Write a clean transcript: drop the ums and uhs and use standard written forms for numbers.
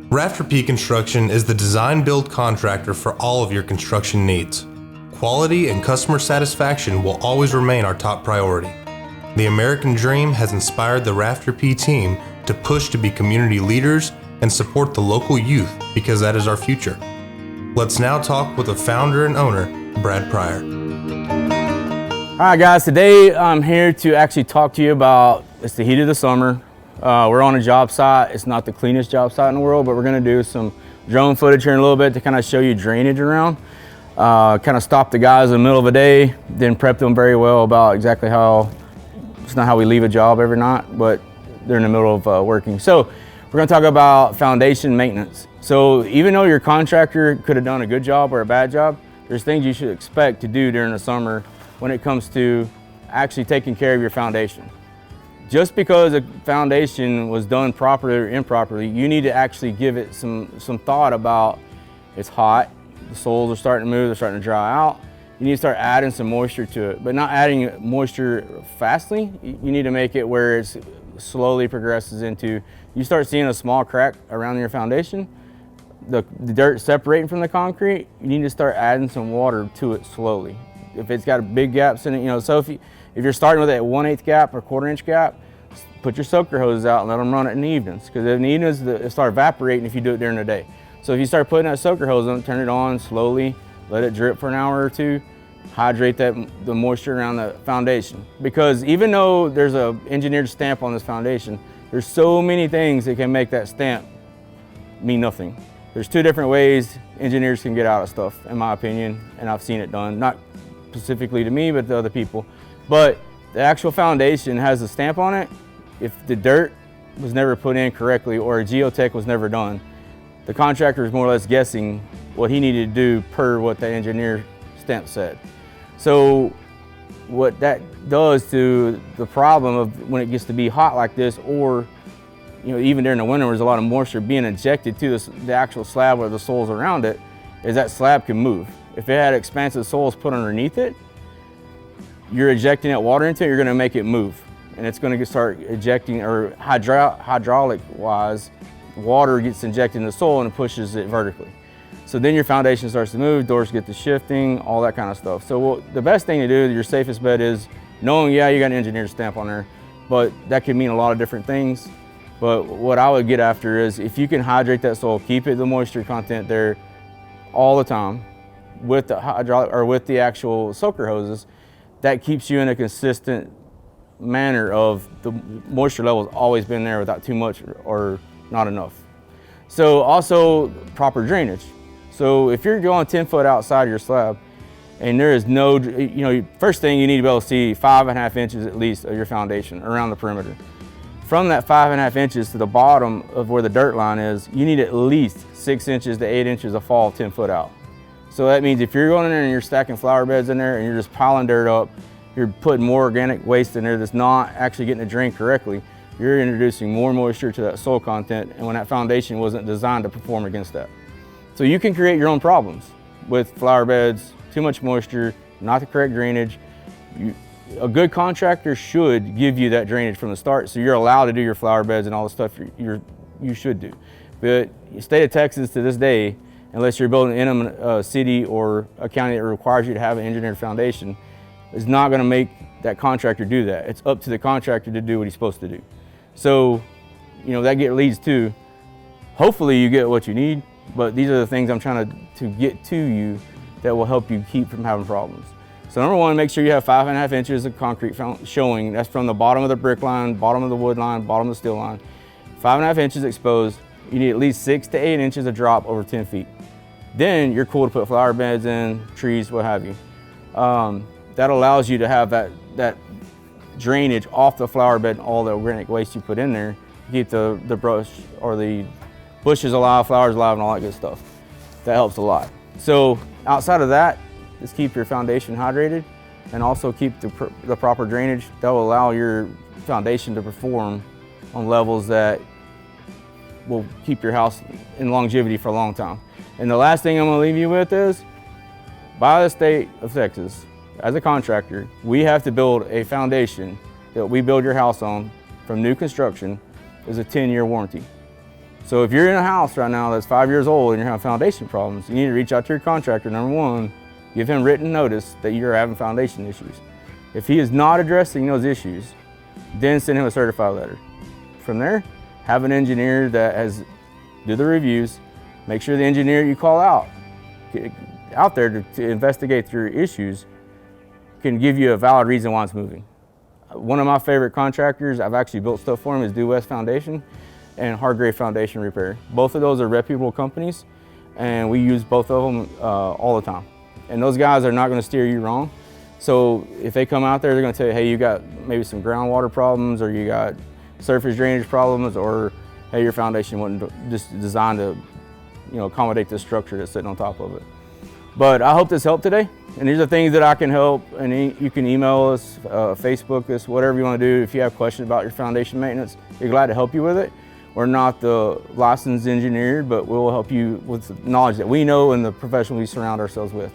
Rafter P Construction is the design-build contractor for all of your construction needs. Quality and customer satisfaction will always remain our top priority. The American dream has inspired the Rafter P team to push to be community leaders and support the local youth because that is our future. Let's now talk with the founder and owner, Brad Pryor. All right, guys, today I'm here to actually talk to you about, it's the heat of the summer. We're on a job site. It's not the cleanest job site in the world, but we're gonna do some drone footage here in a little bit to kind of show you drainage around. Kind of stop the guys in the middle of a day, then prep them very well about exactly how, it's not how we leave a job every night, but they're in the middle of working. So we're gonna talk about foundation maintenance. So even though your contractor could have done a good job or a bad job, there's things you should expect to do during the summer when it comes to actually taking care of your foundation. Just because a foundation was done properly or improperly, you need to actually give it some thought about, it's hot, the soils are starting to move, they're starting to dry out. You need to start adding some moisture to it, but not adding moisture fastly. You need to make it where it slowly progresses into, you start seeing a small crack around your foundation, the dirt separating from the concrete, you need to start adding some water to it slowly. If it's got big gaps in it, so if you're starting with a 1/8 gap or 1/4 inch gap, put your soaker hoses out and let them run it in the evenings, because in the evenings it'll start evaporating if you do it during the day. So if you start putting that soaker hose on, turn it on slowly, let it drip for an hour or two, hydrate the moisture around the foundation. Because even though there's an engineered stamp on this foundation, there's so many things that can make that stamp mean nothing. There's two different ways engineers can get out of stuff, in my opinion, and I've seen it done, not specifically to me, but to other people. But the actual foundation has a stamp on it. If the dirt was never put in correctly or a geotech was never done, the contractor is more or less guessing what he needed to do per what the engineer stamp said. So what that does to the problem of when it gets to be hot like this, or even during the winter where there's a lot of moisture being injected to the actual slab or the soils around it, is that slab can move. If it had expansive soils put underneath it, you're ejecting that water into it, you're gonna make it move. And it's gonna start ejecting, or hydraulic wise, water gets injected in the soil and it pushes it vertically. So then your foundation starts to move, doors get to shifting, all that kind of stuff. So the best thing to do, your safest bet is knowing, yeah, you got an engineered stamp on there, but that could mean a lot of different things. But what I would get after is if you can hydrate that soil, keep the moisture content there all the time with the hydraulic or with the actual soaker hoses, that keeps you in a consistent manner of the moisture level has always been there without too much or not enough. So also proper drainage. So if you're going 10 foot outside your slab and there is no, first thing you need to be able to see 5.5 inches at least of your foundation around the perimeter. From that 5.5 inches to the bottom of where the dirt line is, you need at least 6 inches to 8 inches of fall 10 foot out. So that means if you're going in there and you're stacking flower beds in there and you're just piling dirt up, you're putting more organic waste in there that's not actually getting it drained correctly, you're introducing more moisture to that soil content, and when that foundation wasn't designed to perform against that. So you can create your own problems with flower beds, too much moisture, not the correct drainage. A good contractor should give you that drainage from the start, so you're allowed to do your flower beds and all the stuff you should do. But the state of Texas to this day, unless you're building in a city or a county that requires you to have an engineered foundation, is not going to make that contractor do that. It's up to the contractor to do what he's supposed to do. So, that leads to, hopefully you get what you need, but these are the things I'm trying to get to you that will help you keep from having problems. So number one, make sure you have 5.5 inches of concrete showing. That's from the bottom of the brick line, bottom of the wood line, bottom of the steel line. 5.5 inches exposed. You need at least 6 to 8 inches of drop over 10 feet. Then you're cool to put flower beds in, trees, what have you. That allows you to have that drainage off the flower bed and all the organic waste you put in there to keep the brush or the bushes alive, flowers alive, and all that good stuff. That helps a lot. So outside of that, just keep your foundation hydrated and also keep the proper drainage. That will allow your foundation to perform on levels that will keep your house in longevity for a long time. And the last thing I'm gonna leave you with is, by the state of Texas, as a contractor, we have to build a foundation that we build your house on from new construction is a 10-year warranty. So if you're in a house right now that's 5 years old and you're having foundation problems, you need to reach out to your contractor. Number one, give him written notice that you're having foundation issues. If he is not addressing those issues, then send him a certified letter. From there, have an engineer that do the reviews. Make sure the engineer you call out there to investigate through issues can give you a valid reason why it's moving. One of my favorite contractors, I've actually built stuff for him, is Due West Foundation and Hargrave Foundation Repair. Both of those are reputable companies, and we use both of them all the time. And those guys are not going to steer you wrong. So if they come out there, they're going to tell you, hey, you got maybe some groundwater problems, or you got surface drainage problems, or hey, your foundation wasn't just designed to, accommodate the structure that's sitting on top of it. But I hope this helped today. And these are things that I can help, and you can email us, Facebook us, whatever you want to do. If you have questions about your foundation maintenance, we're glad to help you with it. We're not the licensed engineer, but we'll help you with the knowledge that we know and the professionals we surround ourselves with.